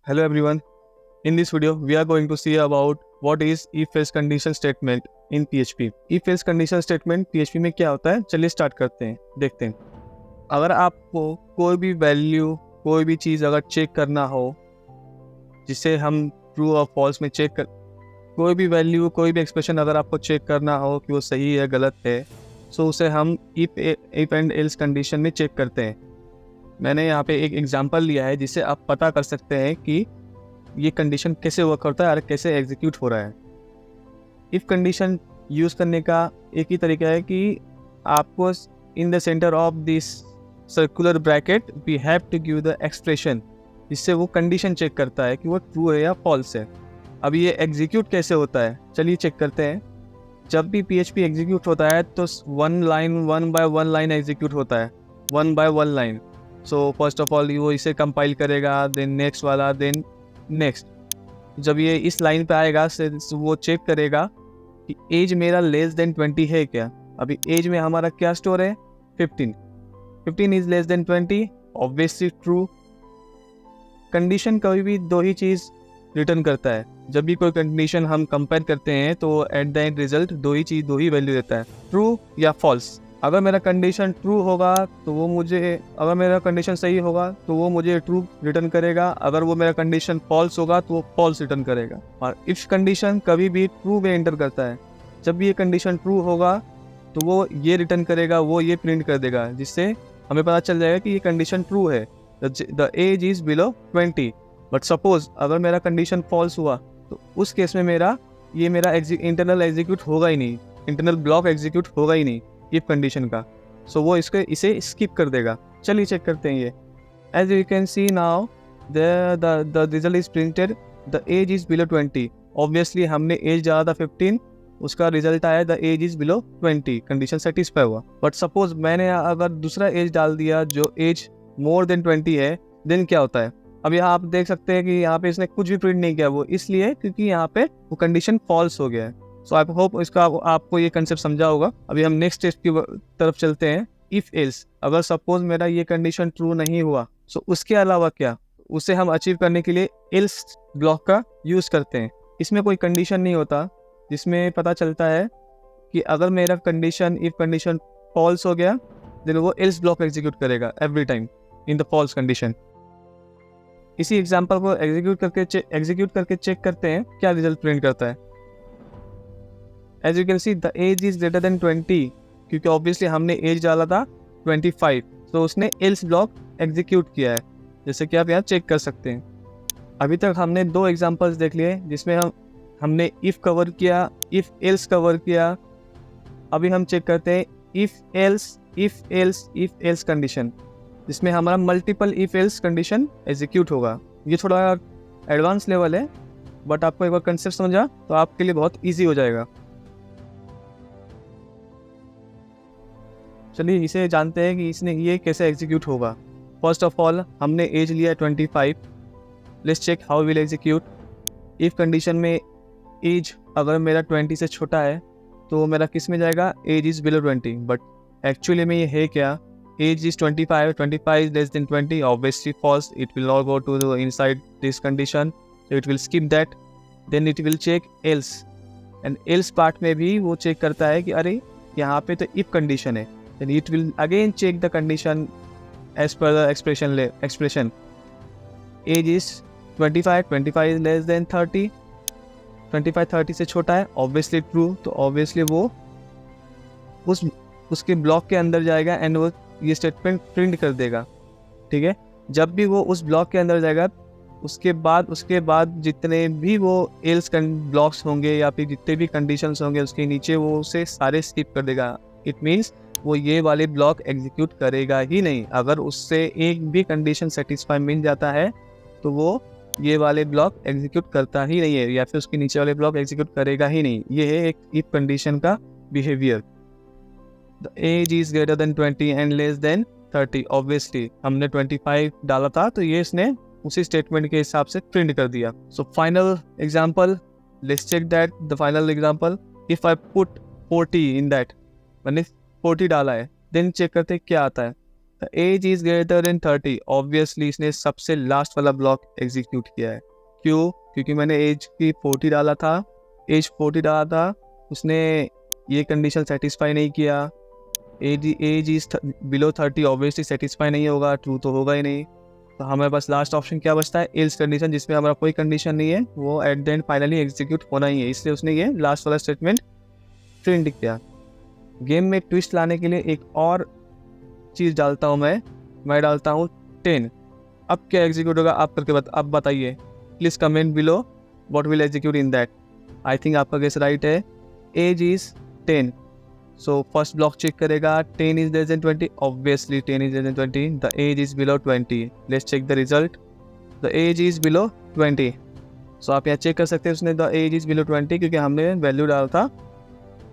Hello everyone. In this video, we are going to see about what is if-else condition statement in PHP. if-else condition statement PHP में क्या होता है, चलिए start करते हैं, देखते हैं। अगर आपको कोई भी वैल्यू, कोई भी चीज़ अगर चेक करना हो, जिसे हम ट्रू और फॉल्स में चेक कर, कोई भी वैल्यू, कोई भी एक्सप्रेशन अगर आपको चेक करना हो कि वो सही है गलत है, सो उसे हम इफ एंड एल्स कंडीशन में चेक करते हैं। मैंने यहाँ पे एक एग्जांपल लिया है जिससे आप पता कर सकते हैं कि ये कंडीशन कैसे वर्क होता है और कैसे एग्जीक्यूट हो रहा है। इफ कंडीशन यूज़ करने का एक ही तरीका है कि आपको in the centre of this circular bracket we have to give the expression, जिससे वो कंडीशन चेक करता है कि वो ट्रू है या फॉल्स है। अब ये एग्जीक्यूट कैसे होता है, चलिए चेक करते हैं। जब भी PHP एग्जीक्यूट होता है तो one by one line execute होता है, one by one line. So first of all वो इसे कंपाइल करेगा, देन नेक्स्ट वाला, देन नेक्स्ट। जब ये इस लाइन पे आएगा से वो चेक करेगा कि एज मेरा लेस देन 20 है क्या। अभी एज में हमारा क्या स्टोर है, 15 is less than 20, obviously true. Condition कभी भी दो ही चीज़ रिटर्न करता है। जब भी कोई कंडीशन हम कंपेयर करते हैं तो एट द एंड रिजल्ट दो ही वैल्यू देता है, ट्रू या फॉल्स। अगर मेरा कंडीशन ट्रू होगा तो वो मुझे, अगर मेरा कंडीशन सही होगा तो वो मुझे ट्रू रिटर्न करेगा, अगर वो मेरा कंडीशन फॉल्स होगा तो वो फॉल्स रिटर्न करेगा। और इफ कंडीशन कभी भी ट्रू में एंटर करता है। जब भी ये कंडीशन ट्रू होगा तो वो ये रिटर्न करेगा, वो ये प्रिंट कर देगा, जिससे हमें पता चल जाएगा कि ये कंडीशन ट्रू है, the age is below 20। But suppose अगर मेरा कंडीशन फॉल्स हुआ तो उस केस में मेरा इंटरनल एग्जीक्यूट होगा ही नहीं, इंटरनल ब्लॉक एग्जीक्यूट होगा ही नहीं इफ कंडीशन का। सो वो इसे स्किप कर देगा। चलिए चेक करते हैं ये। As you can see now the result is printed, the age is below 20। Obviously हमने एज डाला था 15, उसका रिजल्ट आया the age is below 20, condition satisfy हुआ। बट सपोज मैंने अगर दूसरा एज डाल दिया जो एज मोर देन 20 है, देन क्या होता है। अब यहाँ आप देख सकते हैं कि यहाँ पे इसने कुछ भी प्रिंट नहीं किया, वो इसलिए क्योंकि यहाँ पे वो कंडीशन फॉल्स हो गया है। सो आई होप इसका आपको ये कंसेप्ट समझा होगा। अभी हम नेक्स्ट स्टेप की तरफ चलते हैं। इफ एल्स, अगर सपोज मेरा ये कंडीशन ट्रू नहीं हुआ, सो उसके अलावा क्या, उसे हम अचीव करने के लिए एल्स ब्लॉक का यूज करते हैं। इसमें कोई कंडीशन नहीं होता, जिसमें पता चलता है कि अगर मेरा इफ कंडीशन फॉल्स हो गया देन वो एल्स ब्लॉक एग्जीक्यूट करेगा every time in the false condition. इसी एग्जांपल को एग्जीक्यूट करके चेक करते हैं क्या रिजल्ट प्रिंट करता है। As you can see the age is greater than 20, क्योंकि ऑब्वियसली हमने एज डाला था 25, तो उसने एल्स ब्लॉक एग्जीक्यूट किया है, जैसे कि आप यहाँ चेक कर सकते हैं। अभी तक हमने दो एग्जांपल्स देख लिए जिसमें हमने इफ कवर किया, इफ एल्स कवर किया। अभी हम चेक करते हैं इफ एल्स कंडीशन, जिसमें हमारा multiple if else condition execute होगा। ये थोड़ा एडवांस लेवल है, बट आपको एक बार कंसेप्ट समझा तो आपके लिए बहुत इजी हो जाएगा। चलिए इसे जानते हैं कि इसने ये कैसे एग्जीक्यूट होगा। फर्स्ट ऑफ ऑल हमने एज लिया 25, let's check how will execute. If condition में एज अगर मेरा 20 से छोटा है तो मेरा किस में जाएगा, age is below 20। But actually में ये है क्या, age is 25 is less than 20, obviously false, it will not go to the inside this condition, so it will skip that, then it will check else, and else part में भी वो check करता है कि अरे यहाँ पे तो if कंडीशन है, then it will again check the condition as per the expression age is 25 is less than 30, 25 30 से छोटा है, ऑब्वियसली ट्रू, तो ऑब्वियसली वो उसके ब्लॉक के अंदर जाएगा एंड वो ये स्टेटमेंट प्रिंट कर देगा। ठीक है, जब भी वो उस ब्लॉक के अंदर जाएगा उसके बाद जितने भी वो एल्स ब्लॉक्स होंगे या फिर जितने भी कंडीशंस होंगे उसके नीचे वो उसे सारे स्किप कर देगा। इट मीन्स वो ये वाले ब्लॉक एग्जीक्यूट करेगा ही नहीं। अगर उससे एक भी कंडीशन सेटिस्फाई मिल जाता है तो वो ये वाले ब्लॉक एग्जीक्यूट करता ही नहीं है, या फिर उसके नीचे वाले ब्लॉक एग्जीक्यूट करेगा ही नहीं। ये है एक इफ कंडीशन का behaviour. The age is greater than 20 and less than 30, obviously हमने 25 डाला था तो ये इसने उसी स्टेटमेंट के हिसाब से प्रिंट कर दिया। So final example, let's check that the final example. If I put 40 in that, मैंने 40 डाला है, देन चेक करते क्या आता है। The age is greater than 30, obviously इसने सबसे लास्ट वाला ब्लॉक एग्जीक्यूट किया है। क्यों? क्योंकि मैंने एज की 40 डाला था, एज 40 डाला था, उसने ये कंडीशन सेटिस्फाई नहीं किया। Age is below 30 obviously satisfy नहीं होगा, ट्रू तो होगा ही नहीं। तो हमें बस लास्ट ऑप्शन क्या बचता है, एल्स कंडीशन, जिसमें हमारा कोई कंडीशन नहीं है, वो at the end finally execute होना ही है, इसलिए उसने ये लास्ट वाला स्टेटमेंट प्रिंट किया। गेम में ट्विस्ट लाने के लिए एक और चीज़ डालता हूँ मैं डालता हूँ 10। अब क्या एग्जीक्यूट होगा आप करके अब बताइए, please comment below what will execute in that. I think आपका गेस राइट है, age is 10। So first block check करेगा, 10 is less than 20, obviously 10 is less than 20, the age is below 20। Let's check the result, the age is below 20। So आप यहाँ check कर सकते हैं उसने the age is below 20, क्योंकि हमने value डाला था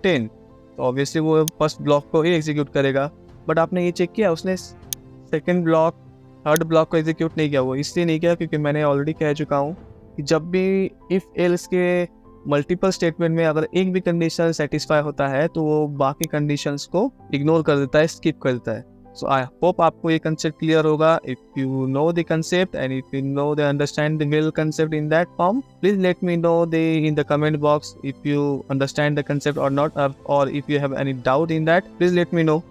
10, तो ऑब्वियसली वो फर्स्ट ब्लॉक को ही एग्जीक्यूट करेगा। बट आपने ये चेक किया, उसने सेकेंड ब्लॉक, थर्ड ब्लॉक को एग्जीक्यूट नहीं किया। वो इसलिए नहीं किया क्योंकि मैंने ऑलरेडी कह चुका हूँ कि जब भी इफ़ एल्स के मल्टीपल स्टेटमेंट में अगर एक भी कंडीशन सेटिस्फाई होता है तो वो बाकी कंडीशंस को इग्नोर कर देता है, स्किप कर देता है। सो आई होप आपको ये कंसेप्ट क्लियर होगा। If you know the concept and if you know the understand the real concept in that form, please let me know in the comment box if you understand the concept or not, or if you have any doubt in that, please let me know.